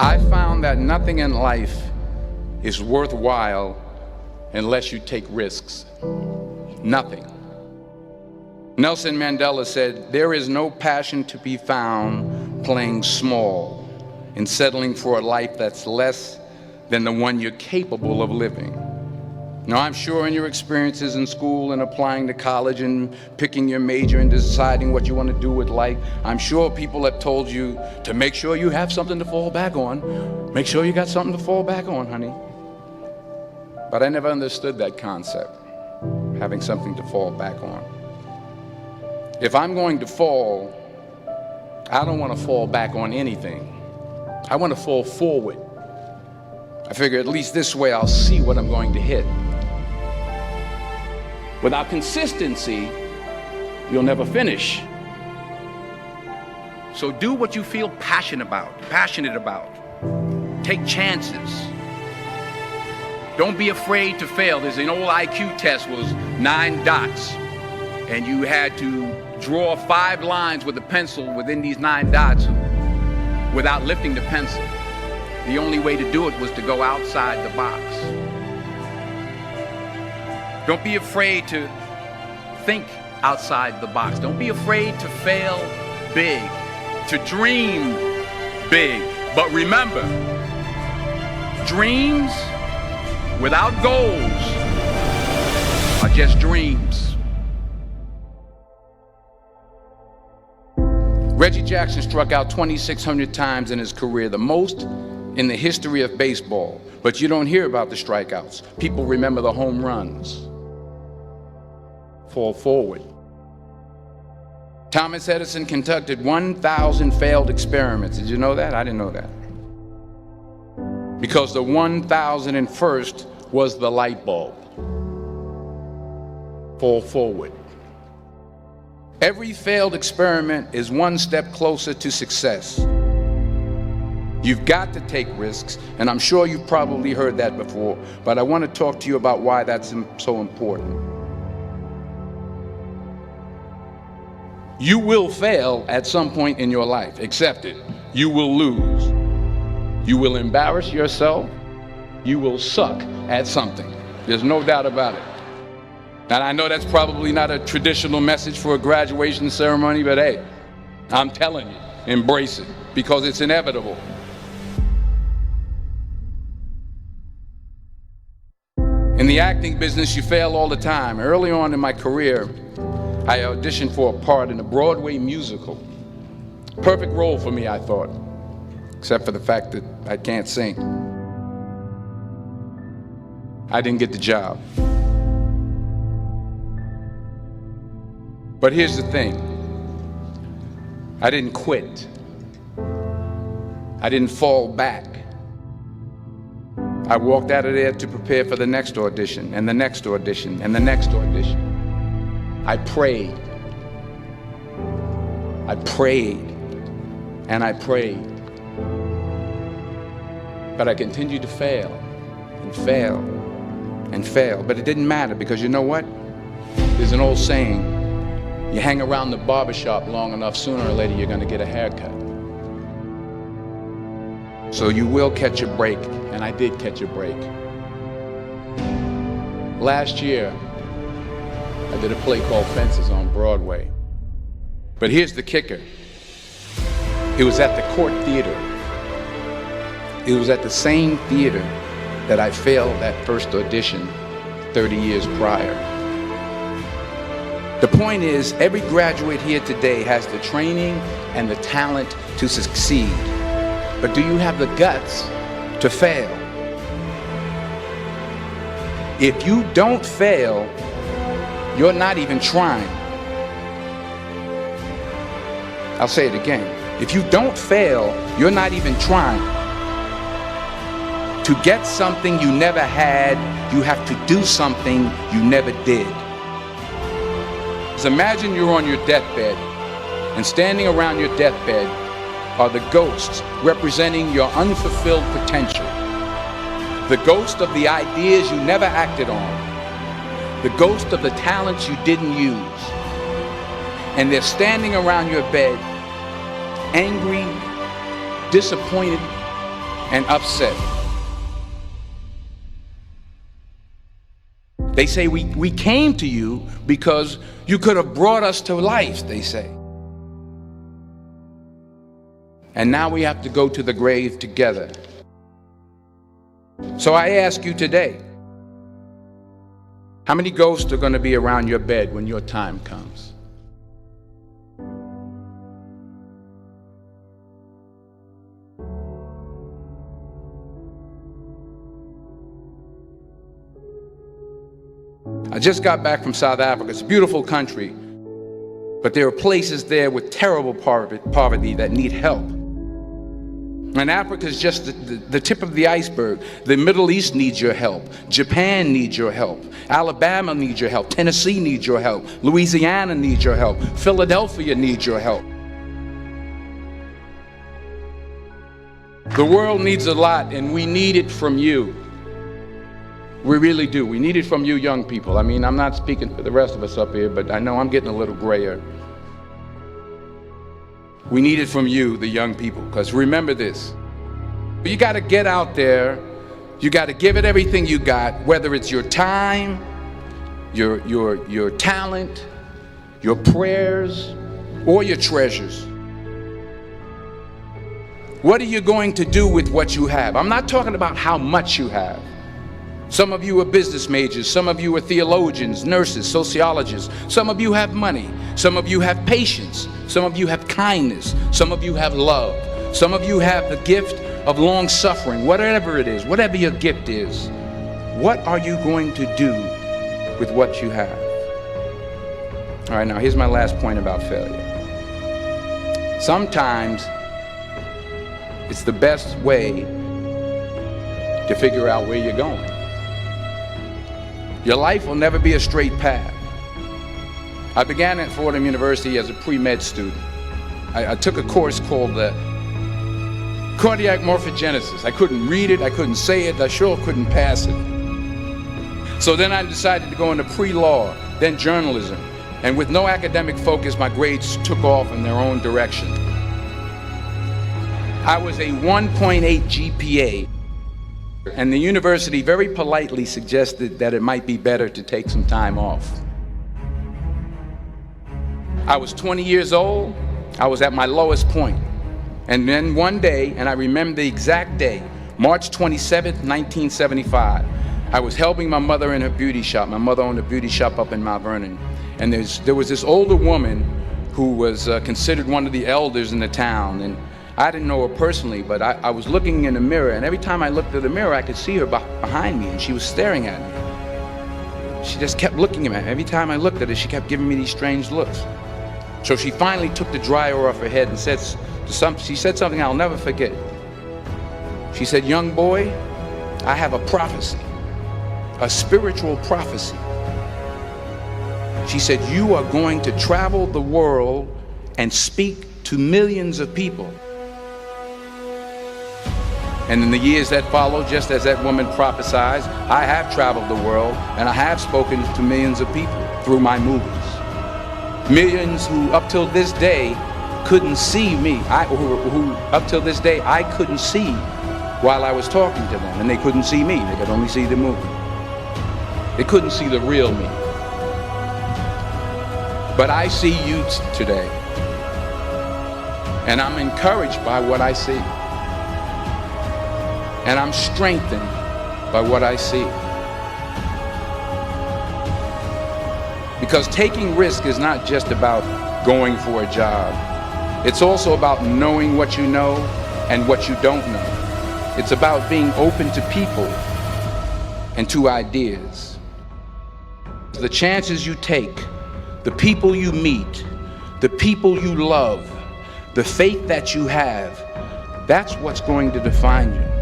I found that nothing in life is worthwhile unless you take risks. Nothing. Nelson Mandela said, "There is no passion to be found playing small and settling for a life that's less than the one you're capable of living." Now, I'm sure in your experiences in school and applying to college and picking your major and deciding what you want to do with life, I'm sure people have told you to make sure you have something to fall back on. Make sure you got something to fall back on, honey. But I never understood that concept, having something to fall back on. If I'm going to fall, I don't want to fall back on anything. I want to fall forward. I figure at least this way I'll see what I'm going to hit. Without consistency, you'll never finish. So do what you feel passionate about. Take chances. Don't be afraid to fail. There's an old IQ test, was 9 dots, and you had to draw 5 lines with a pencil within these 9 dots without lifting the pencil. The only way to do it was to go outside the box. Don't be afraid to think outside the box. Don't be afraid to fail big, to dream big. But remember, dreams without goals are just dreams. Reggie Jackson struck out 2,600 times in his career, the most in the history of baseball. But you don't hear about the strikeouts. People remember the home runs. Fall forward. Thomas Edison conducted 1,000 failed experiments. Did you know that? I didn't know that. Because the 1,001st was the light bulb. Fall forward. Every failed experiment is one step closer to success. You've got to take risks, and I'm sure you've probably heard that before, but I want to talk to you about why that's so important. You will fail at some point in your life. Accept it. You will lose. You will embarrass yourself. You will suck at something. There's no doubt about it. And I know that's probably not a traditional message for a graduation ceremony, but hey, I'm telling you, embrace it, because it's inevitable. In the acting business, you fail all the time. Early on in my career, I auditioned for a part in a Broadway musical. Perfect role for me, I thought, except for the fact that I can't sing. I didn't get the job. But here's the thing. I didn't quit. I didn't fall back. I walked out of there to prepare for the next audition, and the next audition, and the next audition. I prayed. I prayed, and I prayed. But I continued to fail, and fail, and fail. But it didn't matter, because you know what? There's an old saying, you hang around the barbershop long enough, sooner or later you're gonna get a haircut. So you will catch a break, and I did catch a break. Last year, I did a play called Fences on Broadway. But here's the kicker. It was at the Court Theater. It was at the same theater that I failed that first audition 30 years prior. The point is, every graduate here today has the training and the talent to succeed. But do you have the guts to fail? If you don't fail, you're not even trying. I'll say it again. If you don't fail, you're not even trying. To get something you never had, you have to do something you never did. So imagine you're on your deathbed, and standing around your deathbed are the ghosts representing your unfulfilled potential. The ghost of the ideas you never acted on. The ghost of the talents you didn't use. And they're standing around your bed, angry, disappointed, and upset. They say we came to you because you could have brought us to life, they say. And now we have to go to the grave together. So I ask you today, how many ghosts are going to be around your bed when your time comes? I just got back from South Africa. It's a beautiful country, but there are places there with terrible poverty that need help. And Africa is just the tip of the iceberg. The Middle East needs your help. Japan needs your help. Alabama needs your help. Tennessee needs your help. Louisiana needs your help. Philadelphia needs your help. The world needs a lot, and we need it from you. We really do. We need it from you young people. I mean, I'm not speaking for the rest of us up here, but I know I'm getting a little grayer. We need it from you, the young people, because remember this. You got to get out there. You got to give it everything you got, whether it's your time, your talent, your prayers, or your treasures. What are you going to do with what you have? I'm not talking about how much you have. Some of you are business majors, some of you are theologians, nurses, sociologists, some of you have money, some of you have patience, some of you have kindness, some of you have love, some of you have the gift of long suffering. Whatever it is, whatever your gift is, what are you going to do with what you have? All right, now here's my last point about failure. Sometimes it's the best way to figure out where you're going. Your life will never be a straight path. I began at Fordham University as a pre-med student. I took a course called cardiac morphogenesis. I couldn't read it, I couldn't say it, I sure couldn't pass it. So then I decided to go into pre-law, then journalism. And with no academic focus, my grades took off in their own direction. I was a 1.8 GPA. And the university very politely suggested that it might be better to take some time off. I was 20 years old. I was at my lowest point. And then one day, and I remember the exact day, March 27th, 1975, I was helping my mother in her beauty shop. My mother owned a beauty shop up in Mount Vernon. And there was this older woman who was considered one of the elders in the town. And I didn't know her personally, but I was looking in the mirror, and every time I looked at the mirror, I could see her behind me, and she was staring at me. She just kept looking at me. Every time I looked at her, she kept giving me these strange looks. So she finally took the dryer off her head and she said something I'll never forget. She said, "Young boy, I have a prophecy, a spiritual prophecy." She said, "You are going to travel the world and speak to millions of people." And in the years that followed, just as that woman prophesied, I have traveled the world and I have spoken to millions of people through my movies. Millions who up till this day couldn't see me, who up till this day I couldn't see while I was talking to them, and they couldn't see me, they could only see the movie. They couldn't see the real me. But I see you today, and I'm encouraged by what I see. And I'm strengthened by what I see. Because taking risk is not just about going for a job. It's also about knowing what you know and what you don't know. It's about being open to people and to ideas. The chances you take, the people you meet, the people you love, the faith that you have, that's what's going to define you.